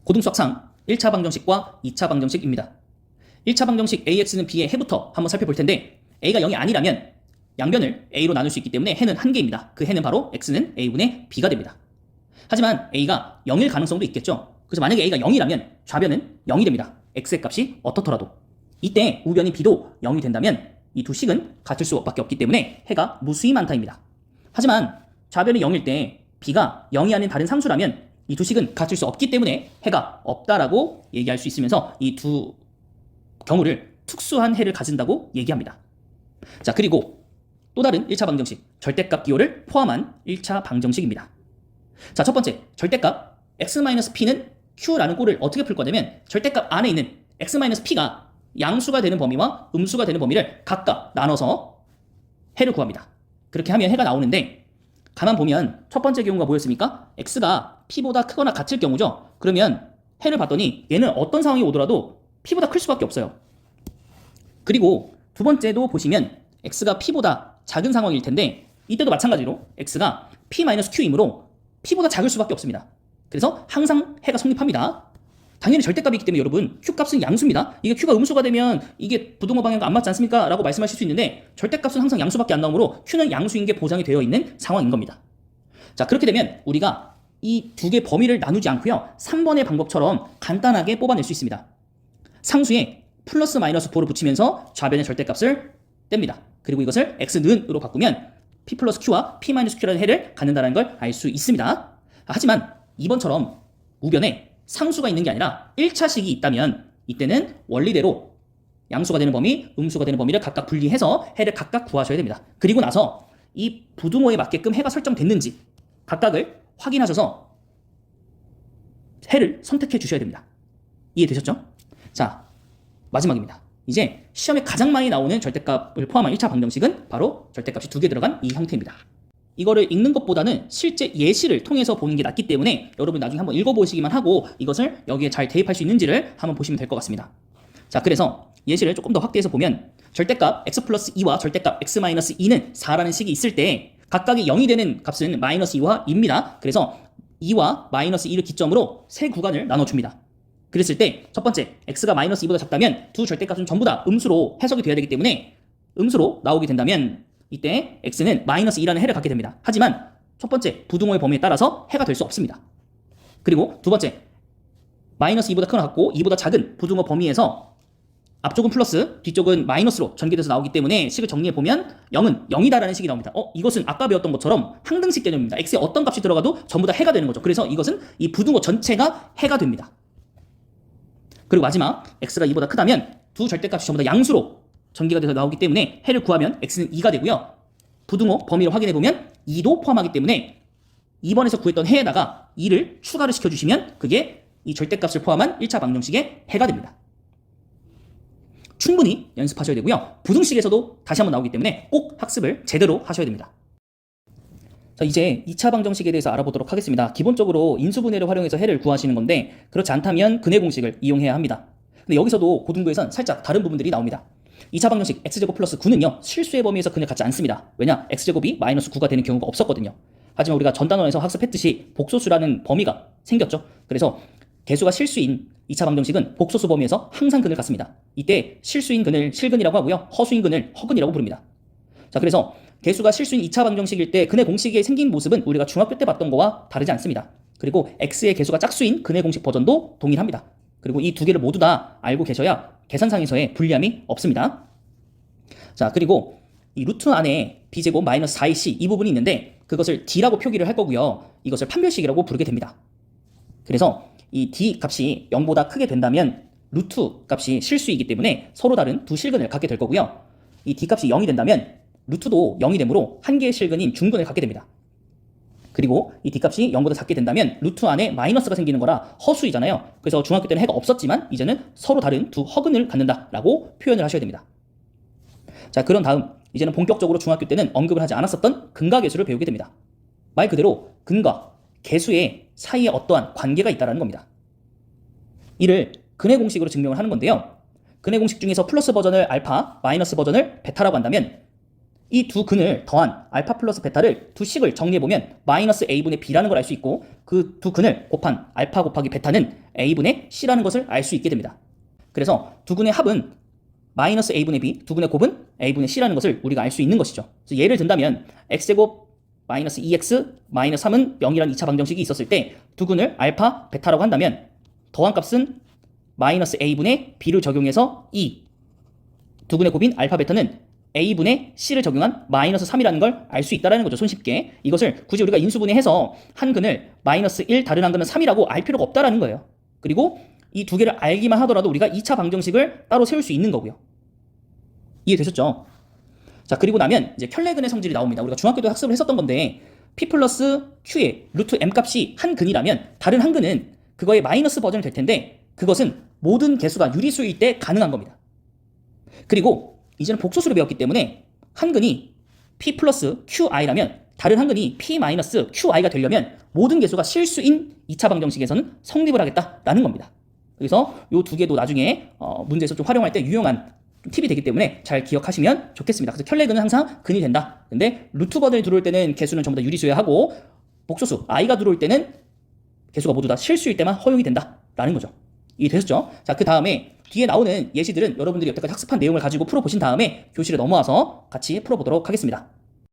고등수학상 1차 방정식과 2차 방정식입니다. 1차 방정식 AX는 B의 해부터 한번 살펴볼 텐데 A가 0이 아니라면 양변을 A로 나눌 수 있기 때문에 해는 한 개입니다. 그 해는 바로 X는 A분의 B가 됩니다. 하지만 A가 0일 가능성도 있겠죠. 그래서 만약에 A가 0이라면 좌변은 0이 됩니다. X의 값이 어떻더라도. 이때 우변인 B도 0이 된다면 이 두 식은 같을 수밖에 없기 때문에 해가 무수히 많다입니다. 하지만 좌변이 0일 때 B가 0이 아닌 다른 상수라면 이 두 식은 같을 수 없기 때문에 해가 없다라고 얘기할 수 있으면서 이 두 경우를 특수한 해를 가진다고 얘기합니다. 자, 그리고 또 다른 1차 방정식, 절대값 기호를 포함한 1차 방정식입니다. 자, 첫 번째, 절대값 x-p는 q라는 꼴을 어떻게 풀 거냐면 절대값 안에 있는 x-p가 양수가 되는 범위와 음수가 되는 범위를 각각 나눠서 해를 구합니다. 그렇게 하면 해가 나오는데 가만 보면 첫 번째 경우가 뭐였습니까? x가 p보다 크거나 같을 경우죠. 그러면 해를 봤더니 얘는 어떤 상황이 오더라도 p보다 클 수밖에 없어요. 그리고 두 번째도 보시면 x가 p보다 작은 상황일 텐데 이때도 마찬가지로 x가 p-q이므로 p보다 작을 수밖에 없습니다. 그래서 항상 해가 성립합니다. 당연히 절대값이기 때문에 여러분 q값은 양수입니다. 이게 q가 음수가 되면 이게 부등호 방향과 안 맞지 않습니까? 라고 말씀하실 수 있는데 절대값은 항상 양수밖에 안 나오므로 q는 양수인 게 보장이 되어 있는 상황인 겁니다. 자, 그렇게 되면 우리가 이 두 개 범위를 나누지 않고요 3번의 방법처럼 간단하게 뽑아낼 수 있습니다. 상수에 플러스 마이너스 보를 붙이면서 좌변의 절대값을 뗍니다. 그리고 이것을 x는으로 바꾸면 p 플러스 q와 p 마이너스 q라는 해를 갖는다는 걸 알 수 있습니다. 하지만 이번처럼 우변에 상수가 있는 게 아니라 1차식이 있다면 이때는 원리대로 양수가 되는 범위, 음수가 되는 범위를 각각 분리해서 해를 각각 구하셔야 됩니다. 그리고 나서 이 부등호에 맞게끔 해가 설정됐는지 각각을 확인하셔서 해를 선택해 주셔야 됩니다. 이해되셨죠? 자, 마지막입니다. 이제 시험에 가장 많이 나오는 절대값을 포함한 1차 방정식은 바로 절대값이 두 개 들어간 이 형태입니다. 이거를 읽는 것보다는 실제 예시를 통해서 보는 게 낫기 때문에 여러분 나중에 한번 읽어보시기만 하고 이것을 여기에 잘 대입할 수 있는지를 한번 보시면 될 것 같습니다. 자, 그래서 예시를 조금 더 확대해서 보면 절대값 x 플러스 2와 절대값 x 마이너스 2는 4라는 식이 있을 때 각각이 0이 되는 값은 마이너스 2와 2입니다. 그래서 2와 마이너스 2를 기점으로 세 구간을 나눠줍니다. 그랬을 때 첫 번째 x가 마이너스 2보다 작다면 두 절대값은 전부 다 음수로 해석이 돼야 되기 때문에 음수로 나오게 된다면 이때 x는 마이너스 2라는 해를 갖게 됩니다. 하지만 첫 번째 부등호의 범위에 따라서 해가 될 수 없습니다. 그리고 두 번째 마이너스 2보다 크거나 같고 2보다 작은 부등호 범위에서 앞쪽은 플러스 뒤쪽은 마이너스로 전개돼서 나오기 때문에 식을 정리해보면 0은 0이다라는 식이 나옵니다. 이것은 아까 배웠던 것처럼 항등식 개념입니다. x에 어떤 값이 들어가도 전부 다 해가 되는 거죠. 그래서 이것은 이 부등호 전체가 해가 됩니다. 그리고 마지막 x가 2보다 크다면 두 절대값이 전부 다 양수로 전개가 돼서 나오기 때문에 해를 구하면 x는 2가 되고요. 부등호 범위를 확인해보면 2도 포함하기 때문에 2번에서 구했던 해에다가 2를 추가를 시켜주시면 그게 이 절대값을 포함한 1차 방정식의 해가 됩니다. 충분히 연습하셔야 되고요. 부등식에서도 다시 한번 나오기 때문에 꼭 학습을 제대로 하셔야 됩니다. 자, 이제 2차 방정식에 대해서 알아보도록 하겠습니다. 기본적으로 인수분해를 활용해서 해를 구하시는 건데 그렇지 않다면 근해 공식을 이용해야 합니다. 근데 여기서도 고등부에선 살짝 다른 부분들이 나옵니다. 2차 방정식 x제곱 플러스 9는요 실수의 범위에서 근을 갖지 않습니다. 왜냐? x제곱이 마이너스 9가 되는 경우가 없었거든요. 하지만 우리가 전단원에서 학습했듯이 복소수라는 범위가 생겼죠. 그래서 개수가 실수인 2차 방정식은 복소수 범위에서 항상 근을 갖습니다. 이때 실수인 근을 실근이라고 하고요 허수인 근을 허근이라고 부릅니다. 자, 그래서 개수가 실수인 2차 방정식일 때 근의 공식이 생긴 모습은 우리가 중학교 때 봤던 거와 다르지 않습니다. 그리고 x의 개수가 짝수인 근의 공식 버전도 동일합니다. 그리고 이 두 개를 모두 다 알고 계셔야 계산상에서의 불리함이 없습니다. 자, 그리고 이 루트 안에 b제곱 마이너스 4ac 이 부분이 있는데 그것을 d라고 표기를 할 거고요. 이것을 판별식이라고 부르게 됩니다. 그래서 이 d 값이 0보다 크게 된다면 루트 값이 실수이기 때문에 서로 다른 두 실근을 갖게 될 거고요. 이 d 값이 0이 된다면 루트도 0이 되므로 한 개의 실근인 중근을 갖게 됩니다. 그리고 이 d값이 0보다 작게 된다면 루트 안에 마이너스가 생기는 거라 허수이잖아요. 그래서 중학교 때는 해가 없었지만 이제는 서로 다른 두 허근을 갖는다라고 표현을 하셔야 됩니다. 자, 그런 다음 이제는 본격적으로 중학교 때는 언급을 하지 않았었던 근과계수를 배우게 됩니다. 말 그대로 근과 계수의 사이에 어떠한 관계가 있다는 겁니다. 이를 근의 공식으로 증명을 하는 건데요. 근의 공식 중에서 플러스 버전을 알파, 마이너스 버전을 베타라고 한다면 이 두 근을 더한 알파 플러스 베타를 두 식을 정리해보면 마이너스 a분의 b라는 걸 알 수 있고 그 두 근을 곱한 알파 곱하기 베타는 a분의 c라는 것을 알 수 있게 됩니다. 그래서 두근의 합은 마이너스 a분의 b, 두근의 곱은 a분의 c라는 것을 우리가 알 수 있는 것이죠. 그래서 예를 든다면 x제곱 마이너스 2x 마이너스 3은 0이라는 2차 방정식이 있었을 때 두근을 알파, 베타라고 한다면 더한 값은 마이너스 a분의 b를 적용해서 2, 두근의 곱인 알파, 베타는 a분의 c를 적용한 마이너스 3이라는 걸 알 수 있다는 거죠. 손쉽게. 이것을 굳이 우리가 인수분해해서 한 근을 마이너스 1, 다른 한 근은 3이라고 알 필요가 없다는 거예요. 그리고 이 두 개를 알기만 하더라도 우리가 2차 방정식을 따로 세울 수 있는 거고요. 이해되셨죠? 자, 그리고 나면 이제 켤레근의 성질이 나옵니다. 우리가 중학교 때 학습을 했었던 건데 p 플러스 q의 루트 m 값이 한 근이라면 다른 한 근은 그거의 마이너스 버전이 될 텐데 그것은 모든 개수가 유리수일 때 가능한 겁니다. 그리고 이제는 복소수를 배웠기 때문에 한 근이 p 플러스 qi라면 다른 한 근이 p 마이너스 qi가 되려면 모든 개수가 실수인 2차 방정식에서는 성립을 하겠다라는 겁니다. 그래서 이 두 개도 나중에 문제에서 좀 활용할 때 유용한 팁이 되기 때문에 잘 기억하시면 좋겠습니다. 그래서 켤레근은 항상 근이 된다. 근데 루트 버전이 들어올 때는 개수는 전부 다 유리수여야 하고 복소수 i가 들어올 때는 개수가 모두 다 실수일 때만 허용이 된다라는 거죠. 이해되셨죠? 자, 그 다음에 뒤에 나오는 예시들은 여러분들이 여태까지 학습한 내용을 가지고 풀어보신 다음에 교실에 넘어와서 같이 풀어보도록 하겠습니다.